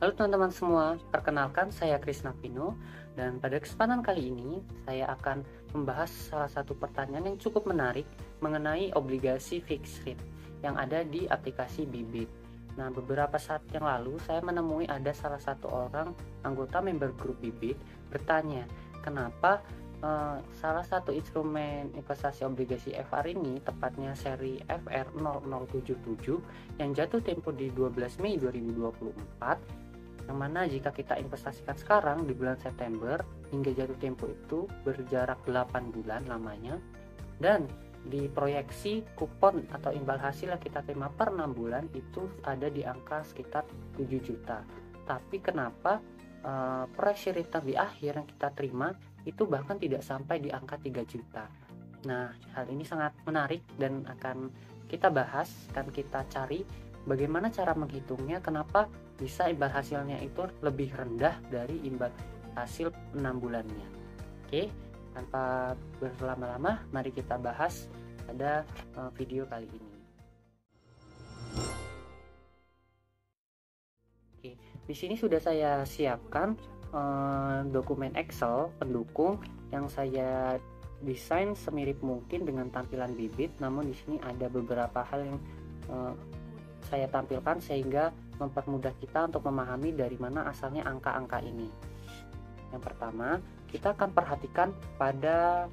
Halo teman-teman semua, perkenalkan saya Krisna Pino dan pada kesempatan kali ini saya akan membahas salah satu pertanyaan yang cukup menarik mengenai obligasi fixed rate yang ada di aplikasi Bibit. Nah, beberapa saat yang lalu saya menemui ada salah satu orang anggota member grup Bibit bertanya, kenapa salah satu instrumen investasi obligasi FR ini, tepatnya seri FR 0077 yang jatuh tempo di 12 Mei 2024, yang mana jika kita investasikan sekarang di bulan September hingga jatuh tempo itu berjarak 8 bulan lamanya, dan di proyeksi kupon atau imbal hasil yang kita terima per 6 bulan itu ada di angka sekitar 7 juta. Tapi kenapa proyeksi return di akhir yang kita terima itu bahkan tidak sampai di angka 3 juta. Nah, hal ini sangat menarik dan akan kita bahas, akan kita cari bagaimana cara menghitungnya, kenapa bisa imbal hasilnya itu lebih rendah dari imbal hasil 6 bulannya. Oke, tanpa berlama-lama, mari kita bahas pada video kali ini. Oke, di sini sudah saya siapkan dokumen Excel pendukung yang saya desain semirip mungkin dengan tampilan Bibit, namun di sini ada beberapa hal yang saya tampilkan sehingga mempermudah kita untuk memahami dari mana asalnya angka-angka ini. Yang pertama, kita akan perhatikan pada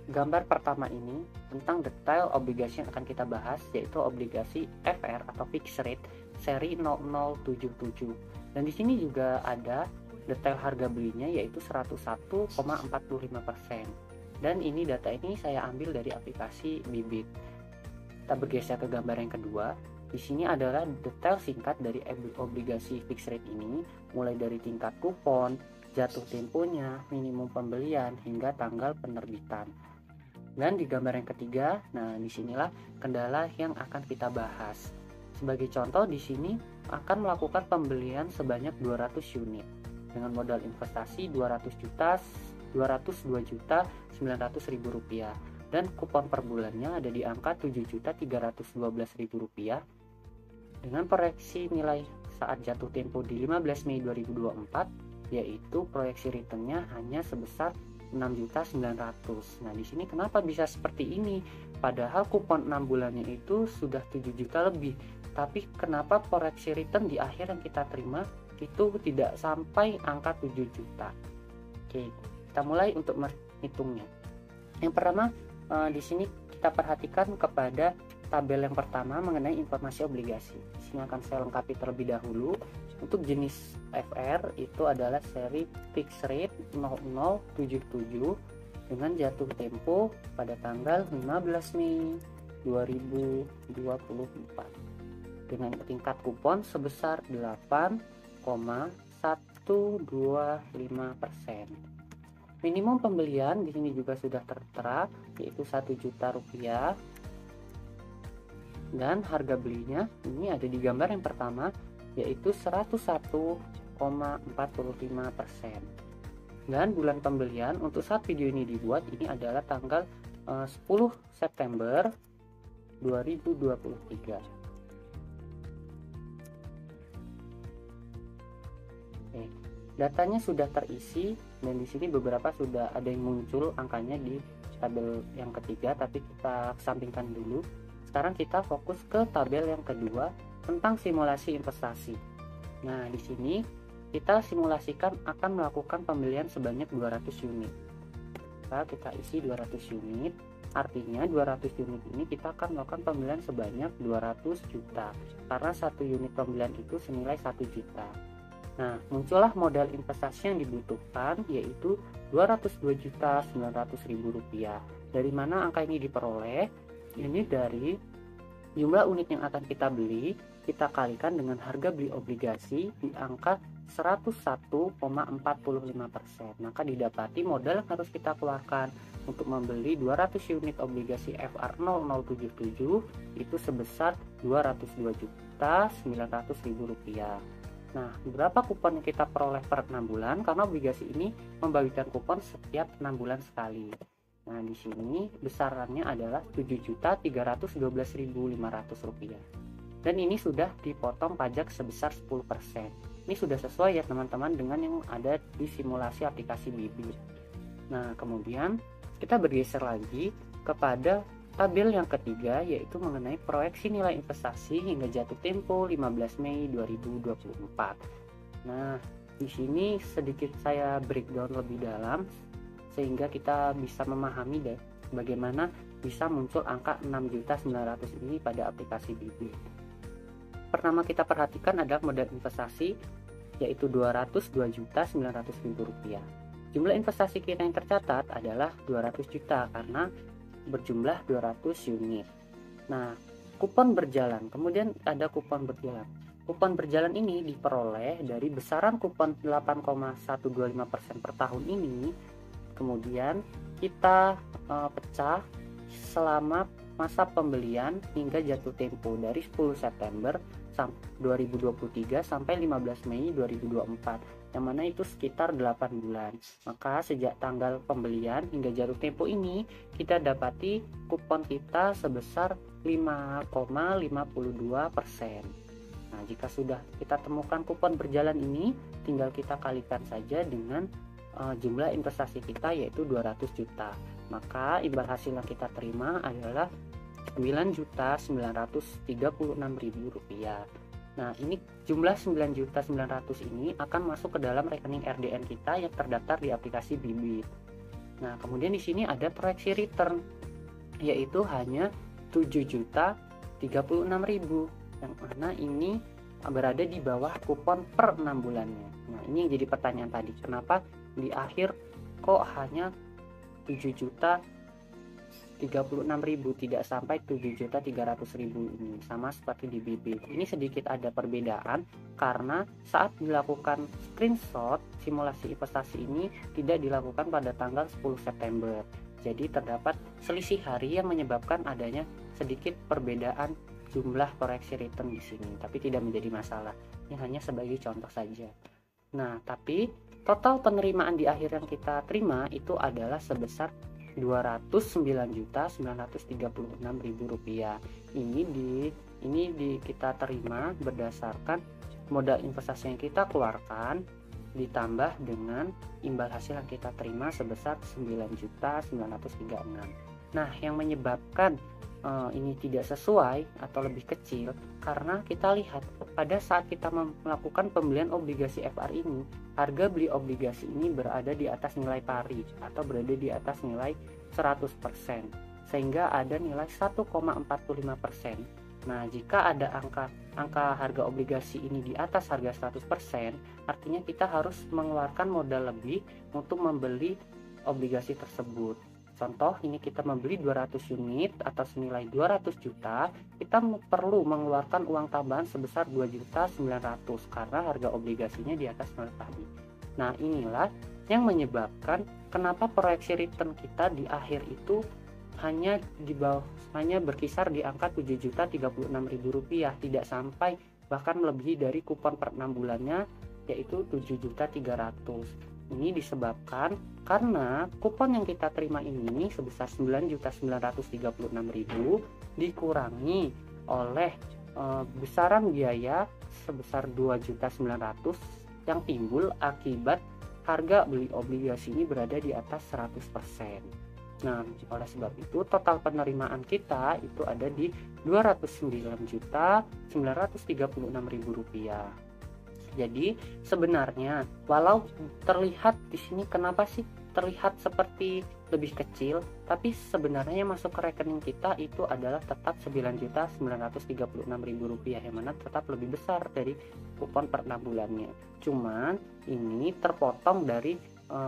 gambar pertama ini tentang detail obligasi yang akan kita bahas, yaitu obligasi FR atau fixed rate seri 0077. Dan di sini juga ada detail harga belinya, yaitu 101,45%. Dan ini data ini saya ambil dari aplikasi Bibit. Kita bergeser ke gambar yang kedua. Di sini adalah detail singkat dari obligasi fixed rate ini, mulai dari tingkat kupon, jatuh temponya, minimum pembelian, hingga tanggal penerbitan. Dan di gambar yang ketiga, nah disinilah kendala yang akan kita bahas. Sebagai contoh, di sini akan melakukan pembelian sebanyak 200 unit dengan modal investasi 202 juta 900 ribu rupiah, dan kupon per bulannya ada di angka 7.312.000 rupiah dengan proyeksi nilai saat jatuh tempo di 15 Mei 2024, yaitu proyeksi returnnya hanya sebesar 6.900. Nah, di sini kenapa bisa seperti ini? Padahal kupon 6 bulannya itu sudah 7 juta lebih. Tapi kenapa proyeksi return di akhir yang kita terima itu tidak sampai angka 7 juta? Oke, kita mulai untuk menghitungnya. Yang pertama, di sini kita perhatikan kepada tabel yang pertama mengenai informasi obligasi. Di sini akan saya lengkapi terlebih dahulu. Untuk jenis FR itu adalah seri fixed rate 0077 dengan jatuh tempo pada tanggal 15 Mei 2024 dengan tingkat kupon sebesar 8,125%. Minimum pembelian di sini juga sudah tertera, yaitu 1 juta rupiah. Dan harga belinya ini ada di gambar yang pertama, yaitu 101,45%. Dan bulan pembelian untuk saat video ini dibuat ini adalah tanggal 10 September 2023. Oke, datanya sudah terisi dan di sini beberapa sudah ada yang muncul angkanya di tabel yang ketiga, tapi kita sampingkan dulu. Sekarang kita fokus ke tabel yang kedua tentang simulasi investasi. Nah, di sini kita simulasikan akan melakukan pembelian sebanyak 200 unit. Kita isi 200 unit, artinya 200 unit ini kita akan melakukan pembelian sebanyak 200 juta. Karena satu unit pembelian itu senilai 1 juta. Nah, muncullah modal investasi yang dibutuhkan, yaitu 202.900.000 rupiah. Dari mana angka ini diperoleh? Ini dari jumlah unit yang akan kita beli, kita kalikan dengan harga beli obligasi di angka 101,45%. Maka didapati modal yang harus kita keluarkan untuk membeli 200 unit obligasi FR 0077 itu sebesar 202.900.000 rupiah. Nah, berapa kupon yang kita peroleh per 6 bulan? Karena obligasi ini membagikan kupon setiap 6 bulan sekali. Nah, di sini besarannya adalah 7.312.500 rupiah. dan ini sudah dipotong pajak sebesar 10%. Ini sudah sesuai ya teman-teman dengan yang ada di simulasi aplikasi Bibit. Nah, kemudian kita bergeser lagi kepada tabel yang ketiga, yaitu mengenai proyeksi nilai investasi hingga jatuh tempo 15 Mei 2024. Nah, di sini sedikit saya breakdown lebih dalam sehingga kita bisa memahami deh bagaimana bisa muncul angka 6.900.000 ini pada aplikasi Bibit. Pertama kita perhatikan adalah modal investasi, yaitu Rp202.900.000. Jumlah investasi kita yang tercatat adalah 200 juta karena berjumlah 200 unit. Nah, kupon berjalan, kemudian ada kupon berjalan. Kupon berjalan ini diperoleh dari besaran kupon 8,125% per tahun ini. Kemudian kita pecah selama masa pembelian hingga jatuh tempo dari 10 September 2023 sampai 15 Mei 2024, yang mana itu sekitar 8 bulan. Maka sejak tanggal pembelian hingga jatuh tempo ini kita dapati kupon kita sebesar 5,52%. Nah, jika sudah kita temukan kupon berjalan ini, tinggal kita kalikan saja dengan jumlah investasi kita, yaitu 200 juta. Maka imbal hasil yang kita terima adalah Rp9.936.000. Nah, ini jumlah 9.900.000 ini akan masuk ke dalam rekening RDN kita yang terdaftar di aplikasi Bibit. Nah, kemudian di sini ada proyeksi return, yaitu hanya 7.036.000, yang mana ini berada di bawah kupon per 6 bulannya. Nah, ini yang jadi pertanyaan tadi, kenapa di akhir kok hanya 7.036.000, tidak sampai 7.300.000 ini, sama seperti di Bibit. Ini sedikit ada perbedaan karena saat dilakukan screenshot simulasi investasi ini tidak dilakukan pada tanggal 10 September. Jadi terdapat selisih hari yang menyebabkan adanya sedikit perbedaan jumlah koreksi return di sini, tapi tidak menjadi masalah. Ini hanya sebagai contoh saja. Nah, tapi total penerimaan di akhir yang kita terima itu adalah sebesar Rp209.936.000. Ini kita terima berdasarkan modal investasi yang kita keluarkan ditambah dengan imbal hasil yang kita terima sebesar Rp9.936.000. Nah, yang menyebabkan ini tidak sesuai atau lebih kecil karena kita lihat pada saat kita melakukan pembelian obligasi FR ini, harga beli obligasi ini berada di atas nilai pari atau berada di atas nilai 100%, sehingga ada nilai 1,45%. Nah, jika ada angka harga obligasi ini di atas harga 100%, artinya kita harus mengeluarkan modal lebih untuk membeli obligasi tersebut. Contoh, ini kita membeli 200 unit atau senilai 200 juta, kita perlu mengeluarkan uang tambahan sebesar 2.900.000 karena harga obligasinya di atas nilai tadi. Nah, inilah yang menyebabkan kenapa proyeksi return kita di akhir itu hanya berkisar di angka Rp7.036.000, tidak sampai bahkan lebih dari kupon per 6 bulannya, yaitu 7.300.000. Ini disebabkan karena kupon yang kita terima ini sebesar 9.936.000 dikurangi oleh besaran biaya sebesar 2.900.000 yang timbul akibat harga beli obligasi ini berada di atas 100%. Nah, oleh sebab itu total penerimaan kita itu ada di Rp209.936.000. Jadi sebenarnya walau terlihat di sini kenapa sih terlihat seperti lebih kecil, tapi sebenarnya yang masuk ke rekening kita itu adalah tetap Rp9.936.000, yang mana tetap lebih besar dari kupon per 6 bulannya. Cuman ini terpotong dari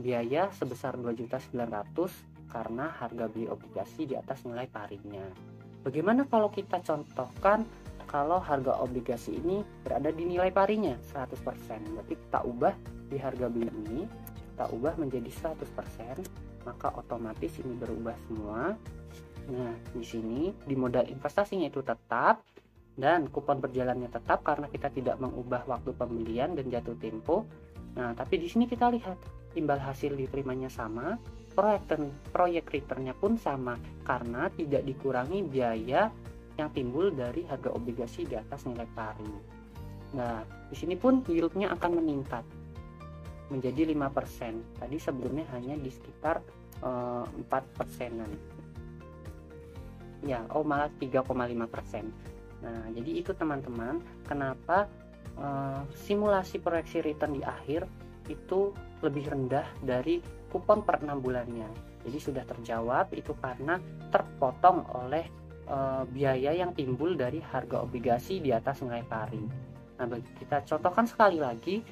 biaya sebesar 2.900.000 karena harga beli obligasi di atas nilai parinya. Bagaimana kalau kita contohkan kalau harga obligasi ini berada di nilai parinya 100%, berarti kita ubah di harga beli ini, kita ubah menjadi 100%, maka otomatis ini berubah semua. Nah, di sini di modal investasinya itu tetap dan kupon berjalannya tetap karena kita tidak mengubah waktu pembelian dan jatuh tempo. Nah, tapi di sini kita lihat imbal hasil diterimanya sama, proyek returnnya pun sama karena tidak dikurangi biaya yang timbul dari harga obligasi di atas nilai pari. Nah, di sini pun yieldnya akan meningkat menjadi 5%. Tadi sebelumnya hanya di sekitar 4%-an. Ya, malah 3,5%. Nah, jadi itu teman-teman, kenapa simulasi proyeksi return di akhir itu lebih rendah dari kupon per 6 bulannya. Jadi sudah terjawab, itu karena terpotong oleh biaya yang timbul dari harga obligasi di atas nilai pari. Nah, kita contohkan sekali lagi,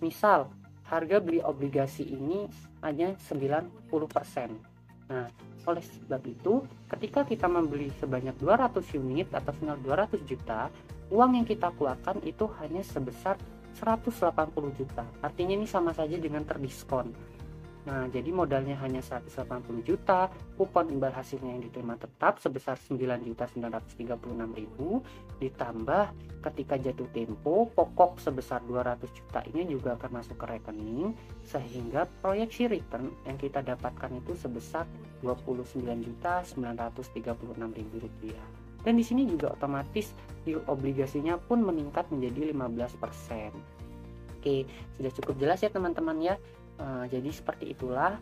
misal harga beli obligasi ini hanya 90%. Nah, oleh sebab itu, ketika kita membeli sebanyak 200 unit atau senilai 200 juta, uang yang kita keluarkan itu hanya sebesar 180 juta. Artinya ini sama saja dengan terdiskon. Nah, jadi modalnya hanya 180 juta, kupon imbal hasilnya yang diterima tetap sebesar 9.936.000, ditambah ketika jatuh tempo, pokok sebesar 200 juta ini juga akan masuk ke rekening, sehingga proyeksi return yang kita dapatkan itu sebesar 29.936.000 rupiah. Dan di sini juga otomatis yield obligasinya pun meningkat menjadi 15%. Oke, sudah cukup jelas ya teman-teman ya. Jadi seperti itulah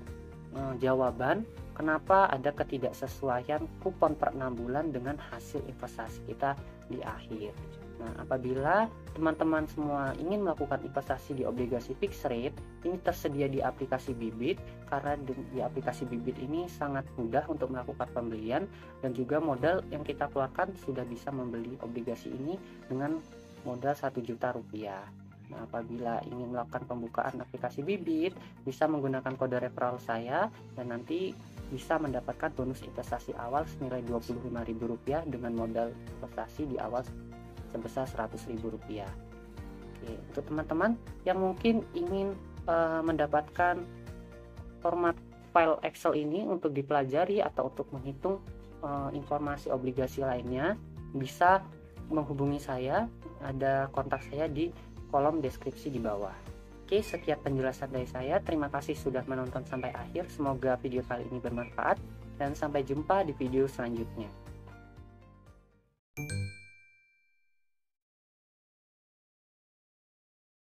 jawaban kenapa ada ketidaksesuaian kupon per 6 bulan dengan hasil investasi kita di akhir. Nah, apabila teman-teman semua ingin melakukan investasi di obligasi fixed rate, ini tersedia di aplikasi Bibit, karena di aplikasi Bibit ini sangat mudah untuk melakukan pembelian, dan juga modal yang kita keluarkan sudah bisa membeli obligasi ini dengan modal 1 juta rupiah. Nah, apabila ingin melakukan pembukaan aplikasi Bibit, bisa menggunakan kode referral saya dan nanti bisa mendapatkan bonus investasi awal senilai Rp25.000 dengan modal investasi di awal sebesar Rp100.000. Oke, untuk teman-teman yang mungkin ingin mendapatkan format file Excel ini untuk dipelajari atau untuk menghitung informasi obligasi lainnya, bisa menghubungi saya, ada kontak saya di kolom deskripsi di bawah. Oke, sekian penjelasan dari saya. Terima kasih sudah menonton sampai akhir. Semoga video kali ini bermanfaat dan sampai jumpa di video selanjutnya.